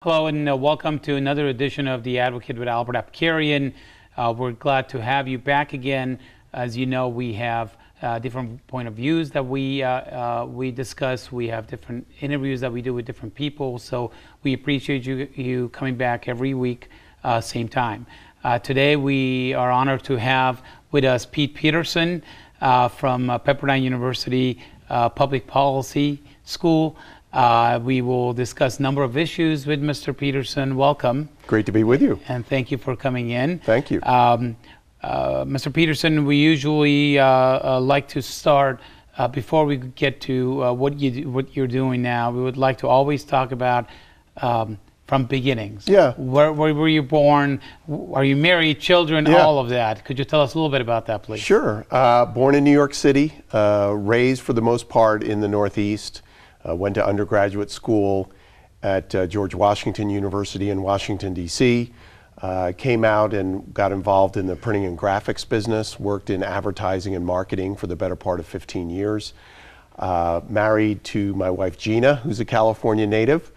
Hello and welcome to another edition of The Advocate with Albert Abkarian. We're glad to have you back again. As you know, we have different point of views that we discuss. We have different interviews that we do with different people. So we appreciate you coming back every week, same time. Today we are honored to have with us Pete Peterson from Pepperdine University Public Policy School. We will discuss a number of issues with Mr. Peterson. Welcome. Great to be with you. And thank you for coming in. Thank you. Mr. Peterson, we usually like to start, before we get to what you're doing now, we would like to always talk about from beginnings. Yeah. Where were you born? Are you married, children, Yeah. all of that? Could you tell us a little bit about that, please? Sure. Born in New York City, raised for the most part in the Northeast. Went to undergraduate school at George Washington University in Washington, D.C. Came out and got involved in the printing and graphics business, worked in advertising and marketing for the better part of 15 years. Married to my wife, Gina, who's a California native.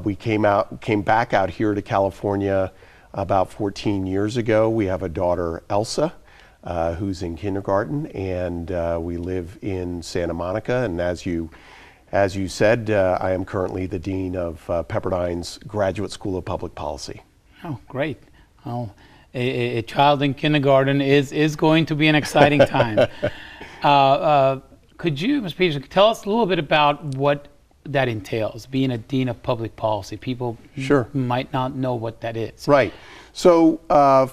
We came back out here to California about 14 years ago. We have a daughter, Elsa, who's in kindergarten, and we live in Santa Monica. And as you said, I am currently the Dean of Pepperdine's Graduate School of Public Policy. Oh, great. Well, a child in kindergarten is going to be an exciting time. Could you, Mr. Peterson, tell us a little bit about what that entails, being a Dean of Public Policy? People Sure. might not know what that is. Right. So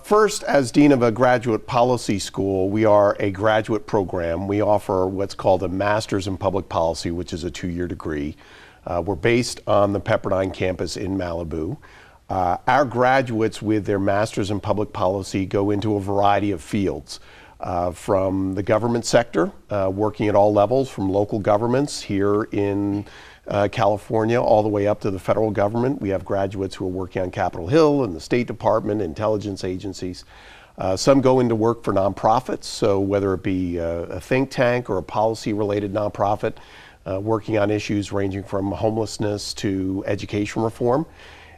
first, as Dean of a Graduate Policy School, we are a graduate program. We offer what's called a Master's in Public Policy, which is a 2-year degree. We're based on the Pepperdine campus in Malibu. Our graduates with their Master's in Public Policy go into a variety of fields. From the government sector, working at all levels, from local governments here in California all the way up to the federal government. We have graduates who are working on Capitol Hill and the State Department, intelligence agencies. Some go into work for nonprofits, so whether it be a think tank or a policy-related nonprofit, working on issues ranging from homelessness to education reform.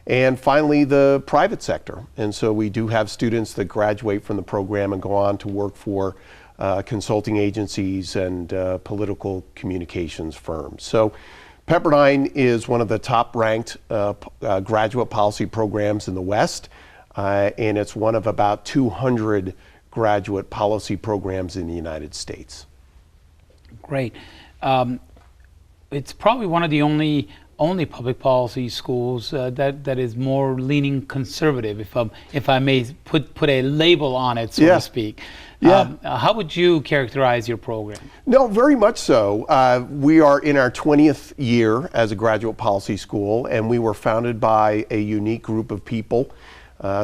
And finally, the private sector. And so we do have students that graduate from the program and go on to work for consulting agencies and political communications firms. So Pepperdine is one of the top-ranked graduate policy programs in the West, and it's one of about 200 graduate policy programs in the United States. Great. It's probably one of the only public policy schools that is more leaning conservative, if I may put a label on it, so Yeah. to speak. Yeah. How would you characterize your program? No, very much so. We are in our 20th year as a graduate policy school, and we were founded by a unique group of people,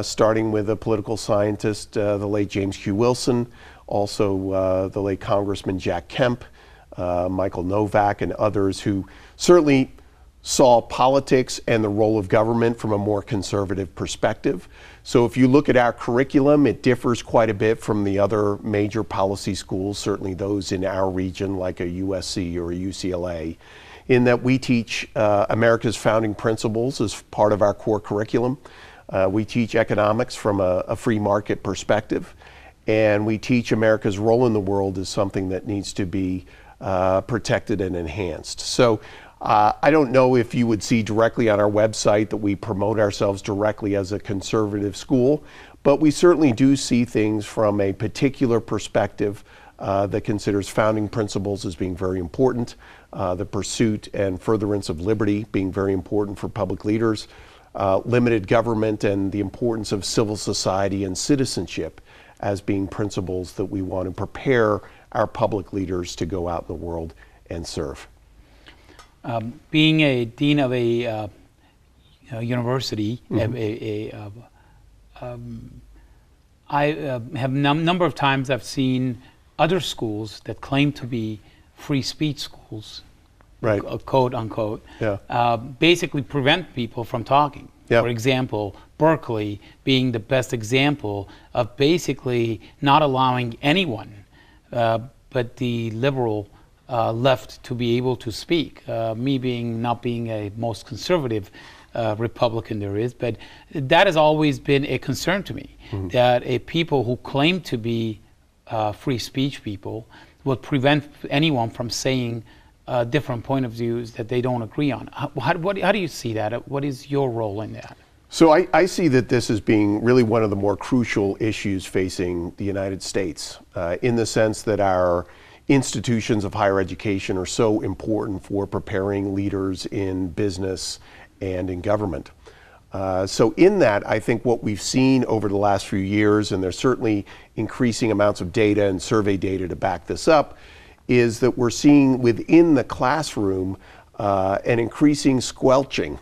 starting with a political scientist, the late James Q. Wilson, also the late Congressman Jack Kemp, Michael Novak, and others who certainly saw politics and the role of government from a more conservative perspective. So if you look at our curriculum, it differs quite a bit from the other major policy schools, certainly those in our region like a USC or a UCLA, in that we teach America's founding principles as part of our core curriculum. We teach economics from a free market perspective, and we teach America's role in the world as something that needs to be protected and enhanced. So I don't know if you would see directly on our website that we promote ourselves directly as a conservative school, but we certainly do see things from a particular perspective that considers founding principles as being very important, the pursuit and furtherance of liberty being very important for public leaders, limited government and the importance of civil society and citizenship as being principles that we want to prepare our public leaders to go out in the world and serve. Being a dean of a university, I have number of times I've seen other schools that claim to be free speech schools, Right. Quote unquote, Yeah. basically prevent people from talking. Yeah. For example, Berkeley being the best example of basically not allowing anyone but the liberal left to be able to speak. Me not being a most conservative Republican there is, but that has always been a concern to me, that people who claim to be free speech people will prevent anyone from saying different point of views that they don't agree on. How do you see that? What is your role in that? So I see that this as being really one of the more crucial issues facing the United States, in the sense that our institutions of higher education are so important for preparing leaders in business and in government. So in that, I think what we've seen over the last few years, and there's certainly increasing amounts of data and survey data to back this up, is that we're seeing within the classroom an increasing squelching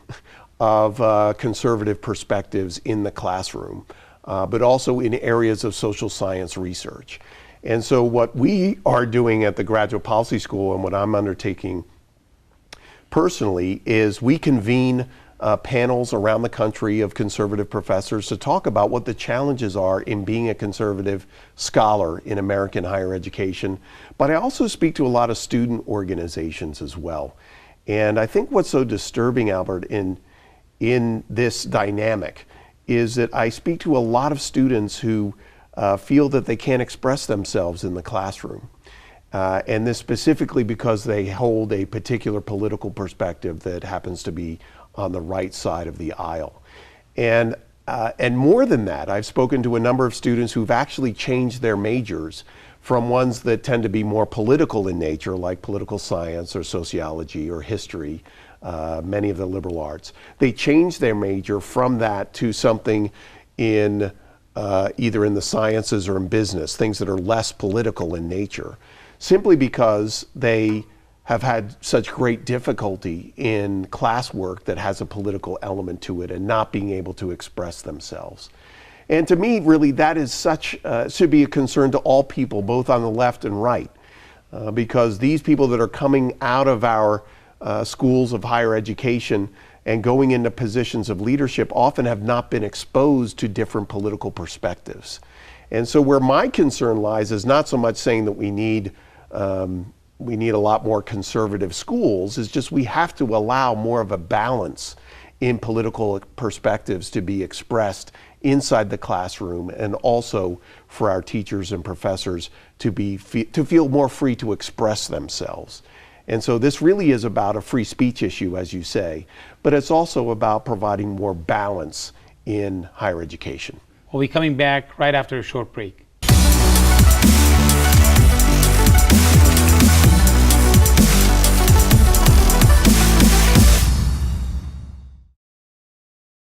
of conservative perspectives in the classroom, but also in areas of social science research. And so what we are doing at the Graduate Policy School, and what I'm undertaking personally, is we convene panels around the country of conservative professors to talk about what the challenges are in being a conservative scholar in American higher education. But I also speak to a lot of student organizations as well. And I think what's so disturbing, Albert, in this dynamic is that I speak to a lot of students who feel that they can't express themselves in the classroom. And this specifically because they hold a particular political perspective that happens to be on the right side of the aisle. And more than that, I've spoken to a number of students who've actually changed their majors from ones that tend to be more political in nature, like political science or sociology or history, many of the liberal arts. They changed their major from that to something in either in the sciences or in business, things that are less political in nature, simply because they have had such great difficulty in classwork that has a political element to it and not being able to express themselves. And to me, really, that is should be a concern to all people, both on the left and right, because these people that are coming out of our schools of higher education and going into positions of leadership often have not been exposed to different political perspectives. And so where my concern lies is not so much saying that we need a lot more conservative schools, is just we have to allow more of a balance in political perspectives to be expressed inside the classroom, and also for our teachers and professors to feel more free to express themselves. And so this really is about a free speech issue, as you say, but it's also about providing more balance in higher education. We'll be coming back right after a short break.